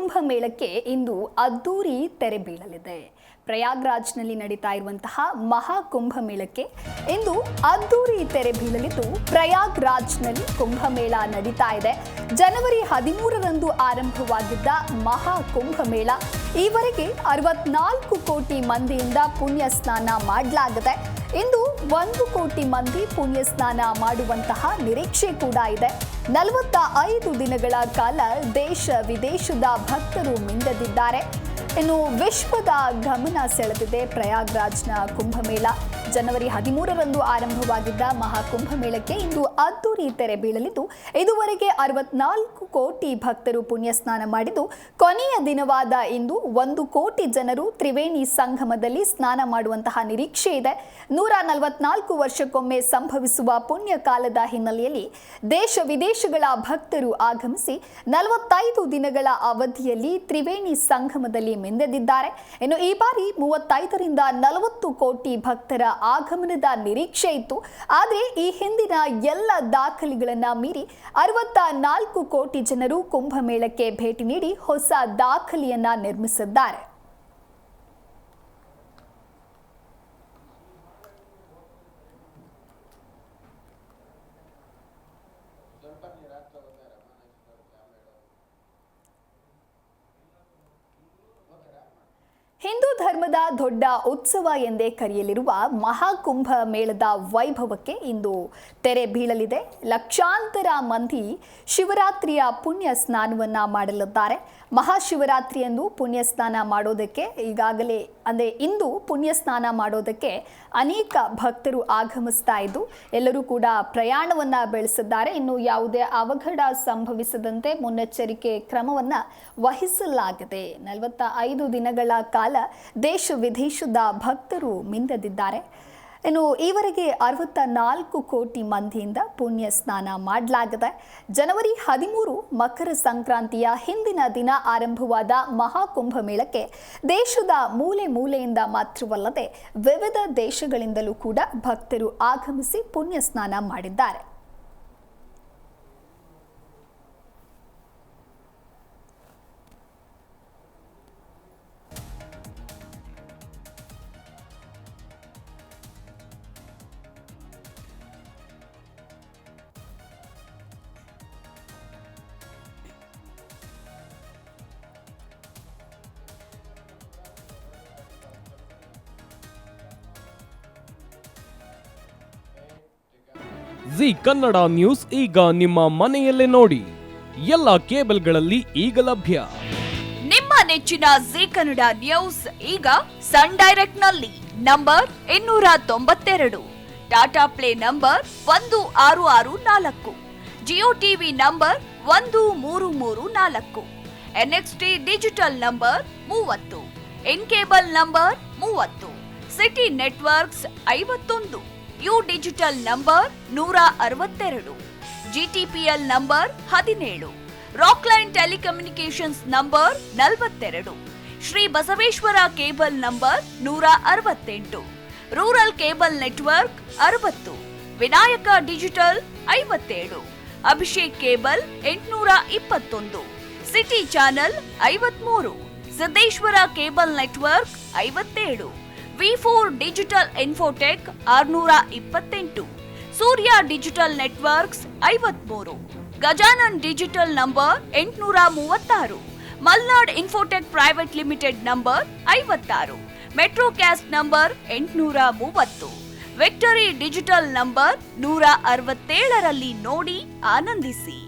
ಮಹಾಕುಂಭಮೇಳಕ್ಕೆ ಇಂದು ಅದ್ದೂರಿ ತೆರೆ ಬೀಳಲಿದೆ. ಪ್ರಯಾಗ್ರಾಜ್ನಲ್ಲಿ ನಡೀತಾ ಇರುವಂತಹ ಮಹಾಕುಂಭಮೇಳಕ್ಕೆ ಇಂದು ಅದ್ದೂರಿ ತೆರೆ ಬೀಳಲಿದ್ದು, ಪ್ರಯಾಗ್ರಾಜ್ನಲ್ಲಿ ಕುಂಭಮೇಳ ನಡೀತಾ ಇದೆ. ಜನವರಿ 13ರಂದು ಆರಂಭವಾಗಿದ್ದ ಮಹಾಕುಂಭಮೇಳ ಈವರೆಗೆ 64 ಕೋಟಿ ಮಂದಿಯಿಂದ ಪುಣ್ಯ ಸ್ನಾನ ಮಾಡಲಾಗಿದೆ. ಇಂದು 1 ಕೋಟಿ ಮಂದಿ ಪುಣ್ಯ ಸ್ನಾನ ಮಾಡುವಂತಹ ನಿರೀಕ್ಷೆ ಕೂಡ ಇದೆ. 45 ದಿನಗಳ ಕಾಲ ದೇಶ ವಿದೇಶದ ಭಕ್ತರು ಮಿಂದೆದಿದ್ದಾರೆ. ಇನ್ನು ವಿಶ್ವದ ಗಮನ ಸೆಳೆದಿದೆ ಪ್ರಯಾಗ್ರಾಜ್ನ ಕುಂಭಮೇಳ. ಜನವರಿ 13ರಂದು ಆರಂಭವಾಗಿದ್ದ ಮಹಾಕುಂಭಮೇಳಕ್ಕೆ ಇಂದು ಅದ್ದೂರಿ ತೆರೆ ಬೀಳಲಿದ್ದು, ಇದುವರೆಗೆ 64 ಕೋಟಿ ಭಕ್ತರು ಪುಣ್ಯ ಸ್ನಾನ ಮಾಡಿದ್ದು, ಕೊನೆಯ ದಿನವಾದ ಇಂದು 1 ಕೋಟಿ ಜನರು ತ್ರಿವೇಣಿ ಸಂಗಮದಲ್ಲಿ ಸ್ನಾನ ಮಾಡುವಂತಹ ನಿರೀಕ್ಷೆ ಇದೆ. 144 ವರ್ಷಕ್ಕೊಮ್ಮೆ ಸಂಭವಿಸುವ ಪುಣ್ಯ ಕಾಲದ ಹಿನ್ನೆಲೆಯಲ್ಲಿ ದೇಶ ವಿದೇಶಗಳ ಭಕ್ತರು ಆಗಮಿಸಿ 45 ದಿನಗಳ ಅವಧಿಯಲ್ಲಿ ತ್ರಿವೇಣಿ ಸಂಗಮದಲ್ಲಿ ಮಿಂದೆದಿದ್ದಾರೆ. ಇನ್ನು ಈ ಬಾರಿ 35ರಿಂದ 40 ಕೋಟಿ ಭಕ್ತರ ಆಗಮನದ ನಿರೀಕ್ಷೆ ಇತ್ತು. ಆದರೆ ಈ ಹಿಂದಿನ ಎಲ್ಲ ದಾಖಲೆಗಳನ್ನ ಮೀರಿ 64 ಕೋಟಿ ಜನರು ಕುಂಭಮೇಳಕ್ಕೆ ಭೇಟಿ ನೀಡಿ ಹೊಸ ದಾಖಲೆಯನ್ನ ನಿರ್ಮಿಸಿದ್ದಾರೆ. ಹಿಂದೂ ಧರ್ಮದ ದೊಡ್ಡ ಉತ್ಸವ ಎಂದೇ ಕರೆಯಲಿರುವ ಮಹಾಕುಂಭ ಮೇಳದ ವೈಭವಕ್ಕೆ ಇಂದು ತೆರೆ ಬೀಳಲಿದೆ. ಲಕ್ಷಾಂತರ ಮಂದಿ ಶಿವರಾತ್ರಿಯ ಪುಣ್ಯ ಸ್ನಾನವನ್ನ ಮಾಡಲಿದ್ದಾರೆ. ಮಹಾಶಿವರಾತ್ರಿಯಂದು ಪುಣ್ಯ ಸ್ನಾನ ಮಾಡೋದಕ್ಕೆ ಇಂದು ಪುಣ್ಯ ಸ್ನಾನ ಮಾಡೋದಕ್ಕೆ ಅನೇಕ ಭಕ್ತರು ಆಗಮಿಸ್ತಾ ಇದ್ದು, ಎಲ್ಲರೂ ಕೂಡ ಪ್ರಯಾಣವನ್ನ ಬೆಳೆಸಿದ್ದಾರೆ. ಇನ್ನು ಯಾವುದೇ ಅವಘಡ ಸಂಭವಿಸದಂತೆ ಮುನ್ನೆಚ್ಚರಿಕೆ ಕ್ರಮವನ್ನ ವಹಿಸಲಾಗಿದೆ. 45 ದಿನಗಳ ಕಾಲ ದೇಶ ವಿದೇಶದ ಭಕ್ತರು ಮಿಂದೆದಿದ್ದಾರೆ. ಇನ್ನು ಈವರೆಗೆ 64 ಕೋಟಿ ಮಂದಿಯಿಂದ ಪುಣ್ಯ ಸ್ನಾನ ಮಾಡಲಾಗಿದೆ. ಜನವರಿ 13 ಮಕರ ಸಂಕ್ರಾಂತಿಯ ಹಿಂದಿನ ದಿನ ಆರಂಭವಾದ ಮಹಾಕುಂಭಮೇಳಕ್ಕೆ ದೇಶದ ಮೂಲೆ ಮೂಲೆಯಿಂದ ಮಾತ್ರವಲ್ಲದೆ ವಿವಿಧ ದೇಶಗಳಿಂದಲೂ ಕೂಡ ಭಕ್ತರು ಆಗಮಿಸಿ ಪುಣ್ಯ ಸ್ನಾನ ಮಾಡಿದ್ದಾರೆ. ಜಿ ಕನ್ನಡ ನ್ಯೂಸ್ ಈಗ ನಿಮ್ಮ ಮನೆಯಲ್ಲೇ ನೋಡಿ. ಎಲ್ಲ ಕೇಬಲ್ಗಳಲ್ಲಿ ಈಗ ಲಭ್ಯ. ನಿಮ್ಮ ನೆಚ್ಚಿನ ಜಿ ಕನ್ನಡ ನ್ಯೂಸ್ ಈಗ ಸನ್ ಡೈರೆಕ್ಟ್ ನಲ್ಲಿ number 292, Tata play number 1664, Jio TV number 1334, NXT digital number 30, in cable number 30, city networks 51, U digital number 162, GTPL number 17, Rockline telecommunications number 42, Shri Basaveshwara cable number 168, rural cable network 60, Vinayaka digital 57, Abhishek cable 821, city channel 53, Siddeshwara cable network 57, V4 digital Infotech 628, Surya digital networks 53, Gajanan digital number 836, Malnad Infotech Private Limited number 56, Metrocast number 830, Victory Digital number 167ರಲ್ಲಿ ನೋಡಿ ಆನಂದಿಸಿ.